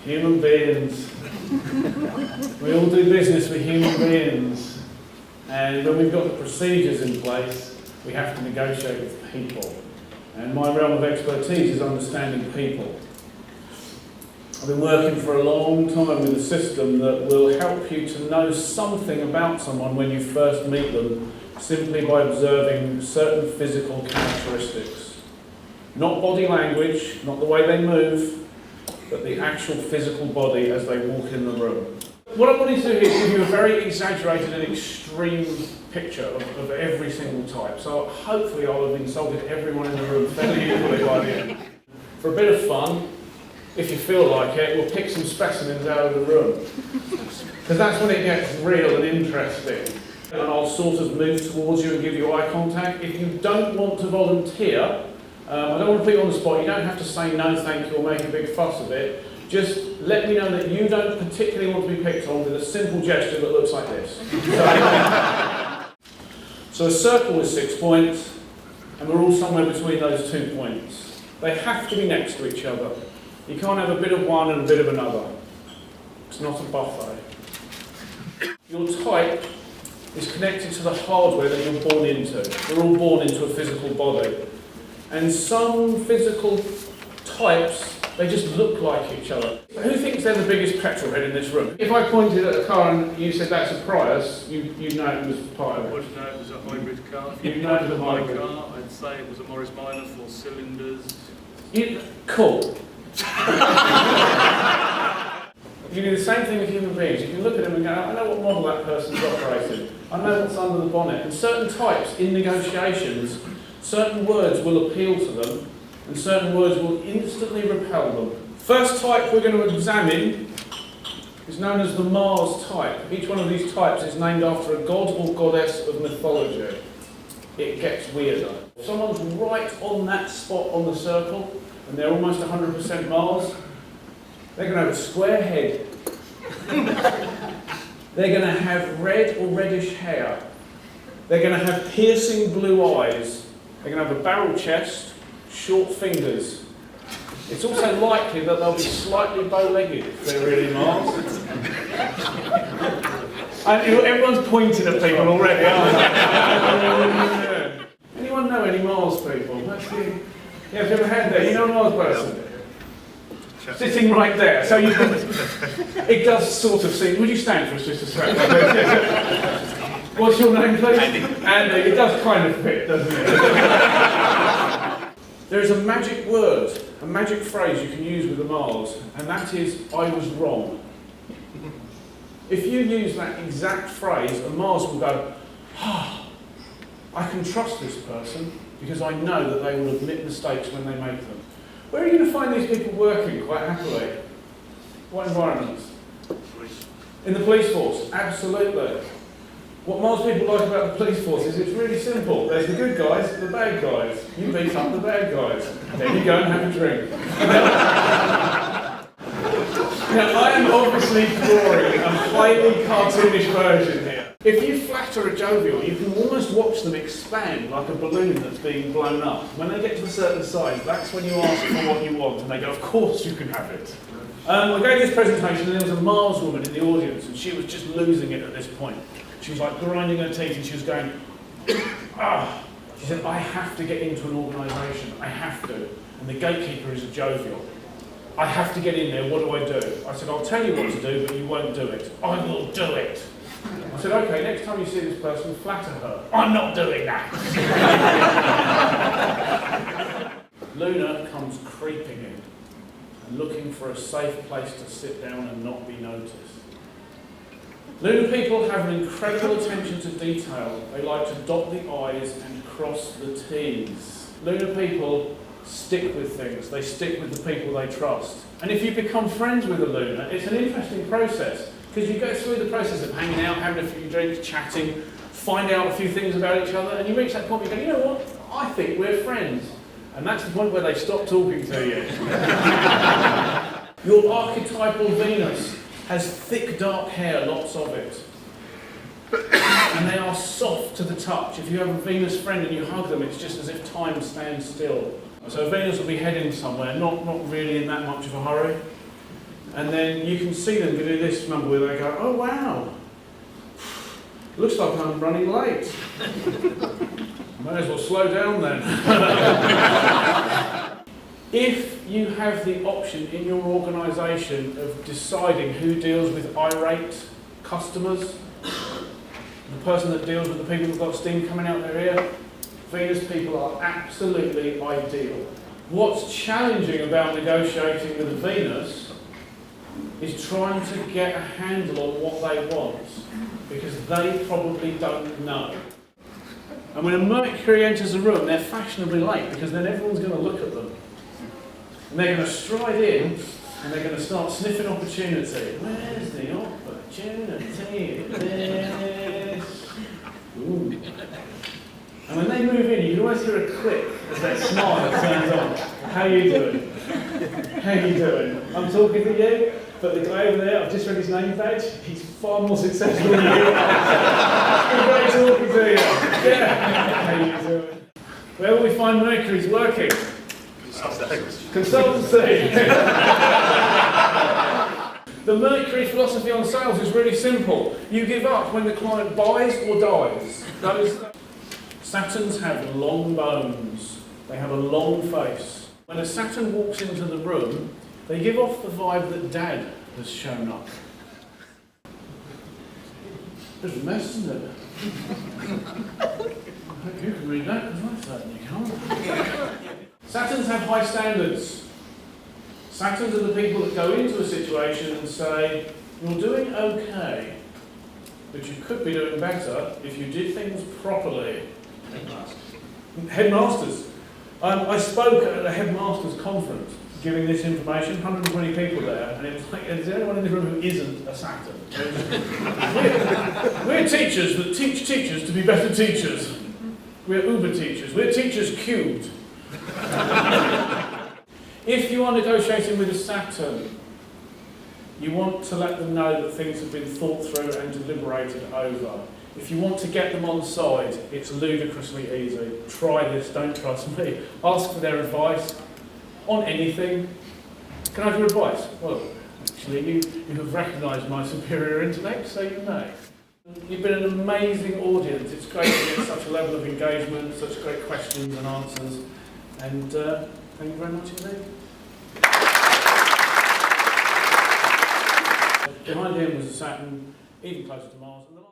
Human beings. We all do business with human beings. And when we've got the procedures in place, we have to negotiate with people. And my realm of expertise is understanding people. I've been working for a long time with a system that will help you to know something about someone when you first meet them, simply by observing certain physical characteristics. Not body language, not the way they move, but the actual physical body as they walk in the room. What I wanted to do here is give you a very exaggerated and extreme picture of every single type. So hopefully I'll have insulted everyone in the room fairly equally by the end. For a bit of fun, if you feel like it, we'll pick some specimens out of the room. Because that's when it gets real and interesting. And I'll sort of move towards you and give you eye contact. If you don't want to volunteer, I don't want to put you on the spot, you don't have to say no thank you or make a big fuss of it. Just let me know that you don't particularly want to be picked on with a simple gesture that looks like this. So a circle is 6 points, and we're all somewhere between those 2 points. They have to be next to each other. You can't have a bit of one and a bit of another. It's not a buffet. Your type is connected to the hardware that you're born into. We're all born into a physical body. And some physical types, they just look like each other. Who thinks they're the biggest petrol head in this room? If I pointed at a car and you said that's a Prius, you'd know it was part of it. I would know it was a hybrid car. If You'd know it was a hybrid car, I'd say it was a Morris Minor, 4 cylinders. Cool. You do the same thing with human beings. You can look at them and go, I know what model that person's operating. I know what's under the bonnet. And certain types, in negotiations, certain words will appeal to them, and certain words will instantly repel them. First type we're going to examine is known as the Mars type. Each one of these types is named after a god or goddess of mythology. It gets weirder. If someone's right on that spot on the circle, and they're almost 100% Mars, they're going to have a square head. They're going to have red or reddish hair. They're going to have piercing blue eyes. They're going to have a barrel chest, short fingers. It's also likely that they'll be slightly bow-legged if they're really Mars. And everyone's pointing at people already, aren't they? Anyone know any Mars people? Yeah, have you ever had that? You know a Mars person? Sitting right there. So it does sort of seem... Would you stand for us just a second? What's your name, please? Andy. It does kind of fit, doesn't it? There is a magic word, a magic phrase you can use with the Mars, and that is, I was wrong. If you use that exact phrase, a Mars will go, I can trust this person because I know that they will admit mistakes when they make them. Where are you going to find these people working quite happily? What environments? Police. In the police force, absolutely. What Mars people like about the police force is it's really simple. There's the good guys, the bad guys. You beat up the bad guys. Then you go and have a drink. Now, I am obviously drawing a highly cartoonish version here. If you flatter a jovial, you can almost watch them expand like a balloon that's being blown up. When they get to a certain size, that's when you ask for what you want, and they go, of course you can have it. I gave this presentation, and there was a Mars woman in the audience, and she was just losing it at this point. She was like grinding her teeth, and she was going, ah. She said, I have to get into an organisation, I have to. And the gatekeeper is a jovial. I have to get in there, what do I do? I said, I'll tell you what to do, but you won't do it. I will do it. I said, okay, next time you see this person, flatter her. I'm not doing that. Luna comes creeping in and looking for a safe place to sit down and not be noticed. Lunar people have an incredible attention to detail. They like to dot the I's and cross the T's. Lunar people stick with things. They stick with the people they trust. And if you become friends with a Lunar, it's an interesting process because you go through the process of hanging out, having a few drinks, chatting, find out a few things about each other, and you reach that point where you go, you know what, I think we're friends. And that's the point where they stop talking to you. Your archetypal Venus has thick dark hair, lots of it. And they are soft to the touch. If you have a Venus friend and you hug them, it's just as if time stands still. So Venus will be heading somewhere, not really in that much of a hurry. And then you can see them do this mumble where they go, oh wow, looks like I'm running late. May as well slow down then. If you have the option in your organisation of deciding who deals with irate customers, the person that deals with the people who've got steam coming out their ear, Venus people are absolutely ideal. What's challenging about negotiating with a Venus is trying to get a handle on what they want, because they probably don't know. And when a Mercury enters a room, they're fashionably late, because then everyone's going to look at them. And they're going to stride in, and they're going to start sniffing opportunity. Where's the opportunity in this? Ooh. And when they move in, you can always hear a click as their smile turns on. How you doing? How you doing? I'm talking to you, but the guy over there, I've just read his name badge, he's far more successful than you. It's great talking to you. Yeah. How you doing? Where will we find Mercury's working? Consultancy. The Mercury philosophy on sales is really simple. You give up when the client buys or dies. Saturns have long bones. They have a long face. When a Saturn walks into the room, they give off the vibe that Dad has shown up. There's a mess, isn't it? I hope you can read that, because I certainly can't. Saturns have high standards. Saturns are the people that go into a situation and say, you're doing okay, but you could be doing better if you did things properly. Headmasters. I spoke at a headmasters conference giving this information, 120 people there, and it was like, is there anyone in the room who isn't a Saturn? We're teachers that teach teachers to be better teachers. We're Uber teachers. We're teachers cubed. If you are negotiating with a Saturn, you want to let them know that things have been thought through and deliberated over. If you want to get them on side, it's ludicrously easy. Try this, don't trust me. Ask for their advice on anything. Can I have your advice? Well, actually, you have recognised my superior intellect, so you may. You've been an amazing audience. It's great to get such a level of engagement, such great questions and answers. And thank you very much indeed. Behind him was a Saturn, even closer to Mars.